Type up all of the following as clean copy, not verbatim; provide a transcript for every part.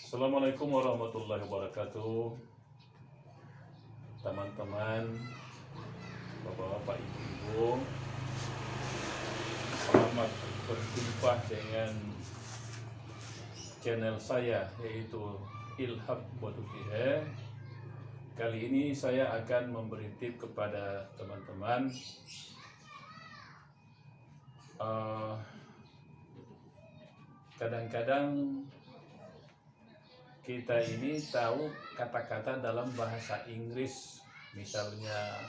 Assalamualaikum warahmatullahi wabarakatuh. Teman-teman, bapak-bapak, ibu-ibu, selamat berjumpa dengan channel saya, yaitu Ilham Bodukihe. Kali ini saya akan memberi tip kepada teman-teman kadang-kadang kita ini tahu kata-kata dalam bahasa Inggris, misalnya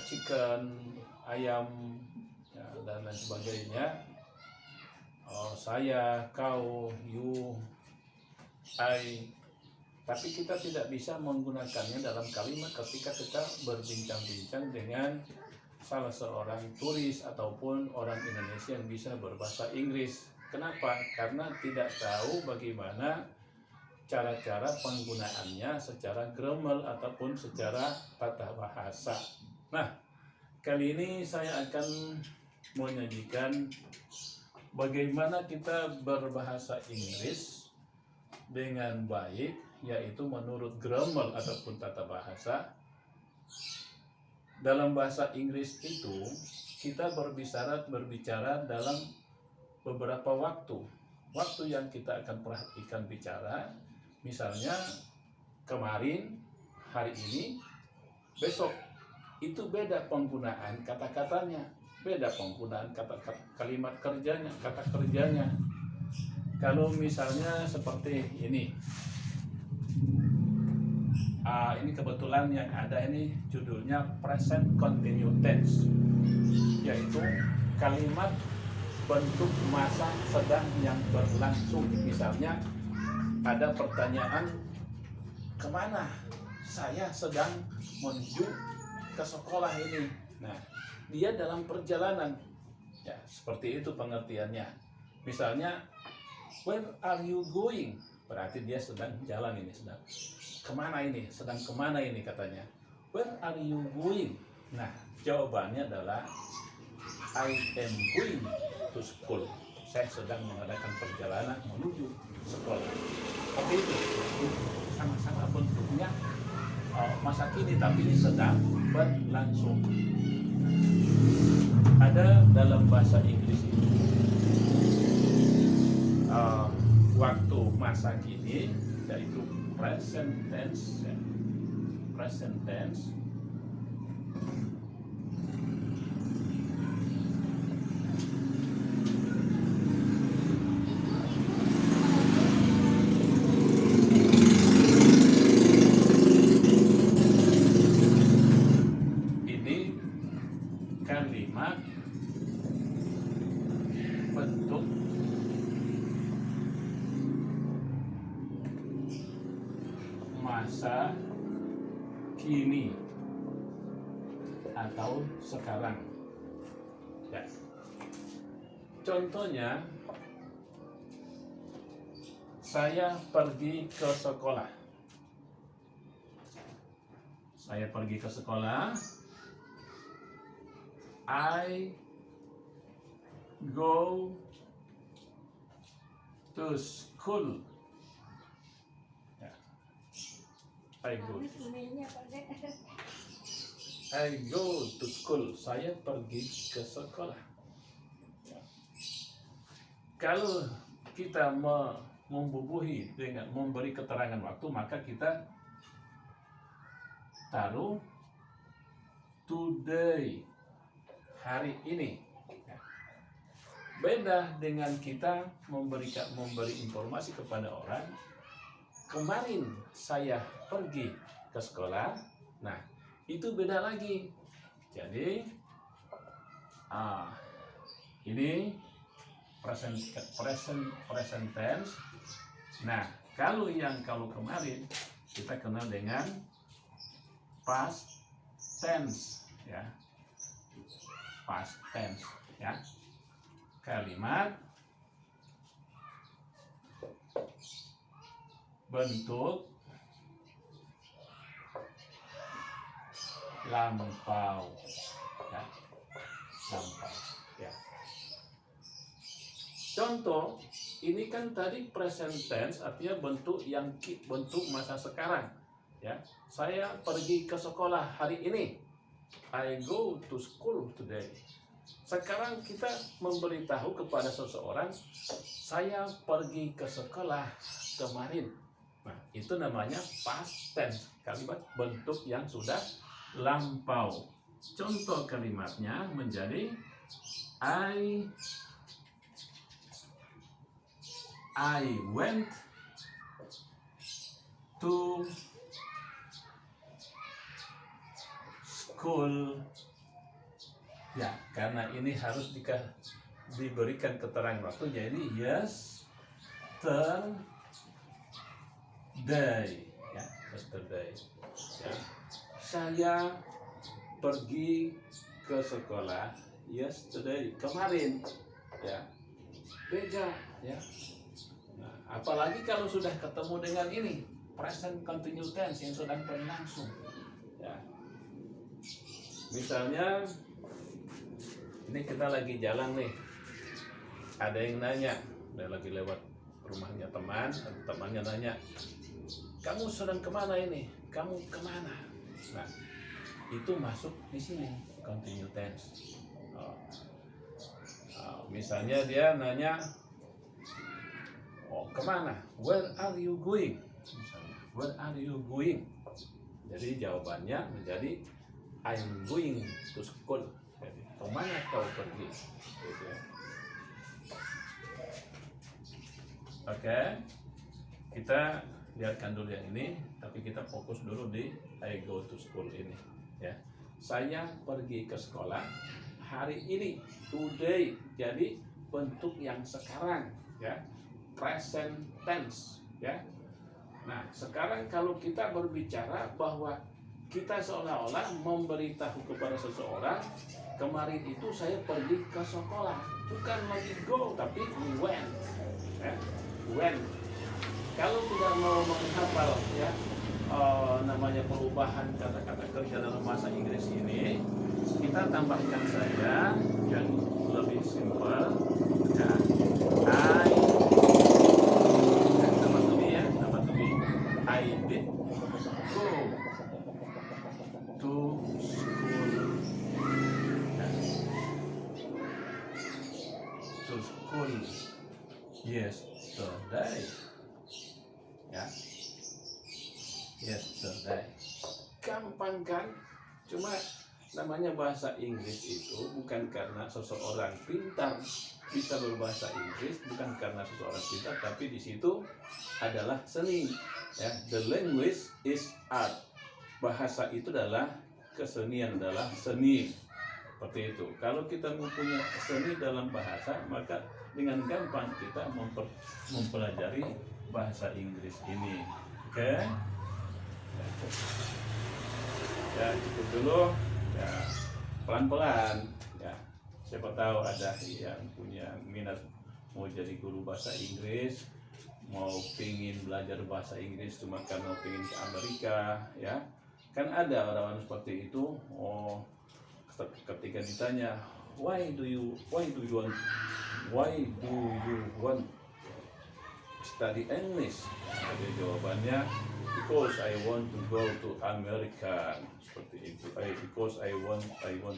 chicken, ayam, ya, dan lain sebagainya. Saya, kau, you, I. Tapi kita tidak bisa menggunakannya dalam kalimat ketika kita berbincang-bincang dengan salah seorang turis ataupun orang Indonesia yang bisa berbahasa Inggris. Kenapa? Karena tidak tahu bagaimana cara-cara penggunaannya secara grammar ataupun secara tata bahasa. Nah, kali ini saya akan menyajikan bagaimana kita berbahasa Inggris dengan baik, yaitu menurut grammar ataupun tata bahasa. Dalam bahasa Inggris itu kita berbicara dalam beberapa waktu yang kita akan perhatikan bicara. Misalnya kemarin, hari ini, besok. Itu beda penggunaan kata-katanya, beda penggunaan kalimat kerjanya, kata kerjanya. Kalau misalnya seperti ini, ini kebetulan yang ada ini judulnya present continuous tense, yaitu kalimat bentuk masa sedang yang berlangsung. Misalnya ada pertanyaan, kemana? Saya sedang menuju ke sekolah ini. Nah, dia dalam perjalanan. Ya, seperti itu pengertiannya. Misalnya, where are you going? Berarti dia sedang jalan ini, sedang kemana ini? Sedang kemana ini katanya? Where are you going? Nah, jawabannya adalah I am going to school. Saya sedang mengadakan perjalanan menuju sekolah. Oke, itu sama-sama bentuknya masa kini, tapi ini sedang berlangsung. Ada dalam bahasa Inggris ini waktu masa kini, yaitu present tense, ya. Present tense. Kalimat bentuk masa kini atau sekarang. Ya. Contohnya, saya pergi ke sekolah. Saya pergi ke sekolah. I go to school. Ya. I go to school. Saya pergi ke sekolah. Ya. Kalau kita membubuhi dengan memberi keterangan waktu, maka kita taruh today, hari ini. Beda dengan kita memberi informasi kepada orang, kemarin saya pergi ke sekolah. Nah, itu beda lagi. Jadi ini present tense. Nah, kalau kemarin kita kenal dengan past tense, ya. Past tense, ya. Kalimat bentuk lampau, ya. Lampau, ya. Contoh, ini kan tadi present tense, artinya bentuk masa sekarang. Ya, saya pergi ke sekolah hari ini. I go to school today. Sekarang kita memberitahu kepada seseorang, saya pergi ke sekolah kemarin. Nah, itu namanya past tense, kalimat bentuk yang sudah lampau. Contoh kalimatnya menjadi I went to school. Ya, karena ini harus diberikan keterangan waktu, jadi yesterday. Ya, yesterday. Ya. Saya pergi ke sekolah yesterday, kemarin. Ya, beda. Ya. Nah, apalagi kalau sudah ketemu dengan ini present continuous tense yang sedang berlangsung. Ya. Misalnya ini kita lagi jalan nih, ada yang nanya, ada lagi lewat rumahnya temannya nanya, kamu sedang kemana ini? Kamu kemana? Nah, itu masuk di sini continuous tense. Misalnya dia nanya, kemana? Where are you going? Misalnya, where are you going? Jadi jawabannya menjadi I'm going to school. Jadi, kemana kau pergi? Gitu ya. Oke, kita lihatkan dulu yang ini, tapi kita fokus dulu di I go to school ini. Ya, saya pergi ke sekolah hari ini, today. Jadi bentuk yang sekarang, ya, present tense. Ya. Nah, sekarang kalau kita berbicara bahwa kita seolah-olah memberitahu kepada seseorang, kemarin itu saya pergi ke sekolah, bukan lagi go tapi went. Ya, went. Kalau tidak mau menghafal ya namanya perubahan kata-kata kerja dalam bahasa Inggris ini, kita tambahkan saja yang lebih simpel. Ya, I did go to school. To school yesterday. Ya, yesterday. Gampang kan? Cuma namanya bahasa Inggris itu bukan karena seseorang pintar bisa berbahasa Inggris, bukan karena seseorang pintar, tapi di situ adalah seni. Ya, the language is art. Bahasa itu adalah kesenian, adalah seni. Seperti itu. Kalau kita mempunyai seni dalam bahasa, maka dengan gampang kita mempelajari bahasa Inggris ini. Oke? Ya, cukup dulu. Ya, pelan-pelan. Ya, siapa tahu ada yang punya minat mau jadi guru bahasa Inggris, mau pingin belajar bahasa Inggris cuma karena pingin ke Amerika, ya kan ada orang-orang seperti itu. Ketika ditanya why do you want study English, jadi jawabannya because I want to go to America, seperti itu. Because I want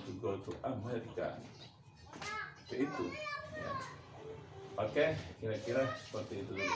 to go to America, seperti itu ya. Oke, kira-kira seperti itu dulu.